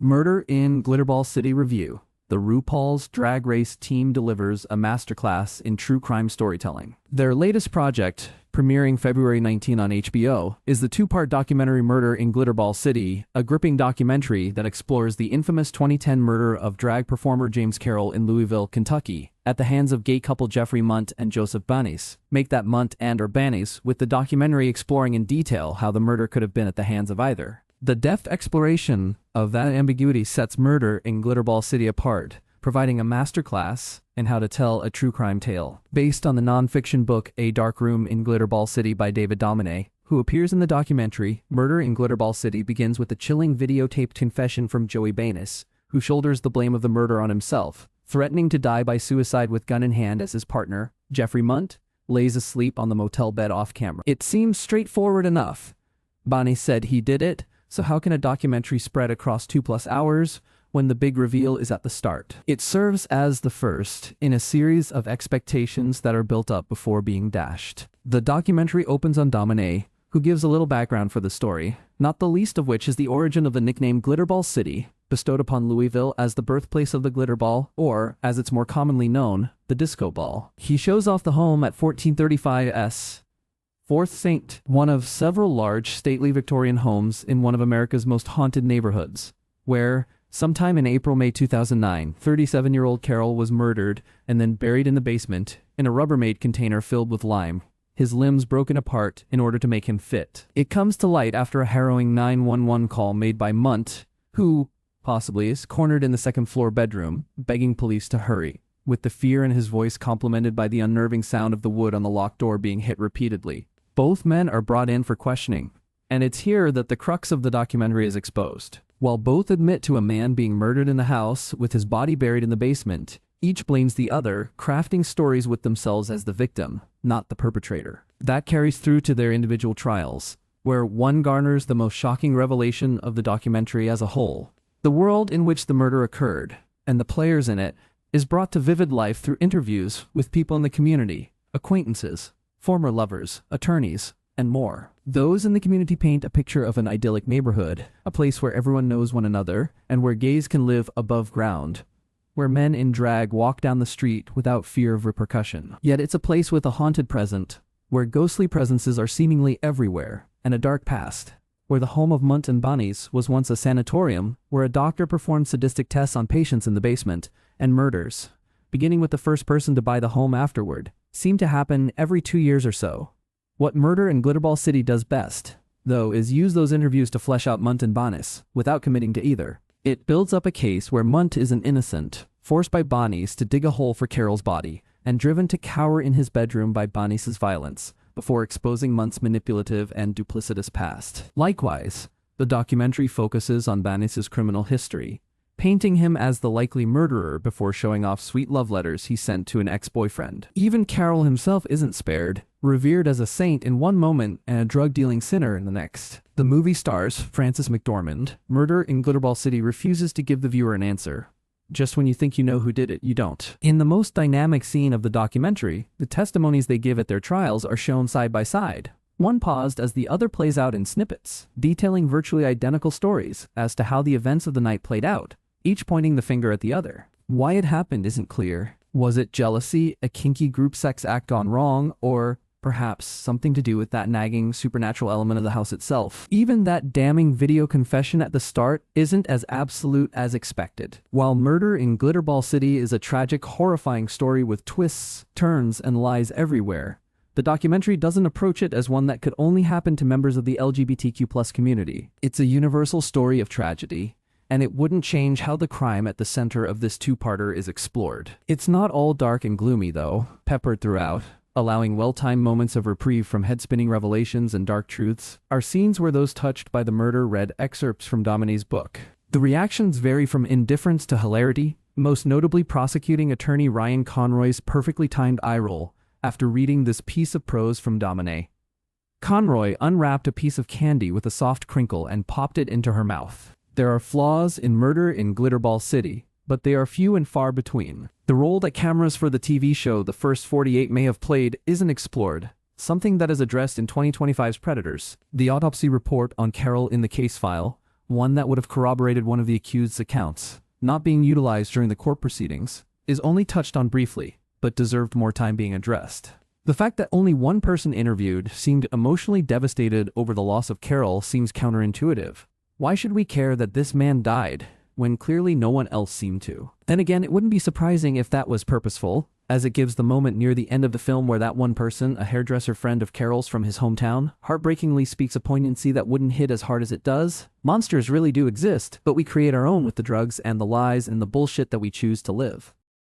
Murder in Glitterball City Review. The RuPaul's Drag Race team delivers a masterclass in true crime storytelling. Their latest project, premiering February 19 on HBO, is the two-part documentary Murder in Glitterball City, a gripping documentary that explores the infamous 2010 murder of drag performer James Carroll in Louisville, Kentucky, at the hands of gay couple Jeffrey Munt and Joseph Bannis. Make that Munt and or Bannis, with the documentary exploring in detail how the murder could have been at the hands of either. The deft exploration of that ambiguity sets Murder in Glitterball City apart, providing a masterclass in how to tell a true crime tale. Based on the non-fiction book A Dark Room in Glitterball City by David Domine, who appears in the documentary, Murder in Glitterball City begins with a chilling videotaped confession from Joey Bannis, who shoulders the blame of the murder on himself, threatening to die by suicide with gun in hand as his partner, Jeffrey Munt, lays asleep on the motel bed off-camera. It seems straightforward enough. Bannis said he did it, so how can a documentary spread across 2+ hours when the big reveal is at the start? It serves as the first in a series of expectations that are built up before being dashed. The documentary opens on Domine, who gives a little background for the story, not the least of which is the origin of the nickname Glitterball City, bestowed upon Louisville as the birthplace of the glitterball, or, as it's more commonly known, the disco ball. He shows off the home at 1435 S. 4th St., one of several large, stately Victorian homes in one of America's most haunted neighborhoods, where, sometime in April-May 2009, 37-year-old Carroll was murdered and then buried in the basement in a Rubbermaid container filled with lime, his limbs broken apart in order to make him fit. It comes to light after a harrowing 911 call made by Munt, who, possibly, is cornered in the second-floor bedroom, begging police to hurry, with the fear in his voice complemented by the unnerving sound of the wood on the locked door being hit repeatedly. Both men are brought in for questioning, and it's here that the crux of the documentary is exposed. While both admit to a man being murdered in the house with his body buried in the basement, each blames the other, crafting stories with themselves as the victim, not the perpetrator. That carries through to their individual trials, where one garners the most shocking revelation of the documentary as a whole. The world in which the murder occurred, and the players in it, is brought to vivid life through interviews with people in the community, acquaintances, former lovers, attorneys, and more. Those in the community paint a picture of an idyllic neighborhood, a place where everyone knows one another, and where gays can live above ground, where men in drag walk down the street without fear of repercussion. Yet it's a place with a haunted present, where ghostly presences are seemingly everywhere, and a dark past, where the home of Munt and Bannis was once a sanatorium, where a doctor performed sadistic tests on patients in the basement, and murders, beginning with the first person to buy the home afterward, seem to happen every 2 years or so. What Murder in Glitterball City does best, though, is use those interviews to flesh out Munt and Bannis, without committing to either. It builds up a case where Munt is an innocent, forced by Bannis to dig a hole for Carroll's body, and driven to cower in his bedroom by Bannis' violence, before exposing Munt's manipulative and duplicitous past. Likewise, the documentary focuses on Bannis' criminal history, painting him as the likely murderer before showing off sweet love letters he sent to an ex-boyfriend. Even Carroll himself isn't spared, revered as a saint in one moment and a drug-dealing sinner in the next. The movie stars Frances McDormand. Murder in Glitterball City refuses to give the viewer an answer. Just when you think you know who did it, you don't. In the most dynamic scene of the documentary, the testimonies they give at their trials are shown side by side. One paused as the other plays out in snippets, detailing virtually identical stories as to how the events of the night played out, each pointing the finger at the other. Why it happened isn't clear. Was it jealousy, a kinky group sex act gone wrong, or perhaps something to do with that nagging supernatural element of the house itself? Even that damning video confession at the start isn't as absolute as expected. While Murder in Glitterball City is a tragic, horrifying story with twists, turns, and lies everywhere, the documentary doesn't approach it as one that could only happen to members of the LGBTQ+ community. It's a universal story of tragedy, and it wouldn't change how the crime at the center of this two-parter is explored. It's not all dark and gloomy, though, peppered throughout, allowing well-timed moments of reprieve from head-spinning revelations and dark truths, are scenes where those touched by the murder read excerpts from Domine's book. The reactions vary from indifference to hilarity, most notably prosecuting attorney Ryan Conroy's perfectly timed eye roll after reading this piece of prose from Domine. Conroy unwrapped a piece of candy with a soft crinkle and popped it into her mouth. There are flaws in Murder in Glitterball City, but they are few and far between. The role that cameras for the TV show The First 48 may have played isn't explored, something that is addressed in 2025's Predators. The autopsy report on Carroll in the case file, one that would have corroborated one of the accused's accounts, not being utilized during the court proceedings, is only touched on briefly, but deserved more time being addressed. The fact that only one person interviewed seemed emotionally devastated over the loss of Carol seems counterintuitive. Why should we care that this man died, when clearly no one else seemed to? Then again, it wouldn't be surprising if that was purposeful, as it gives the moment near the end of the film where that one person, a hairdresser friend of Carol's from his hometown, heartbreakingly speaks a poignancy that wouldn't hit as hard as it does. Monsters really do exist, but we create our own with the drugs and the lies and the bullshit that we choose to live.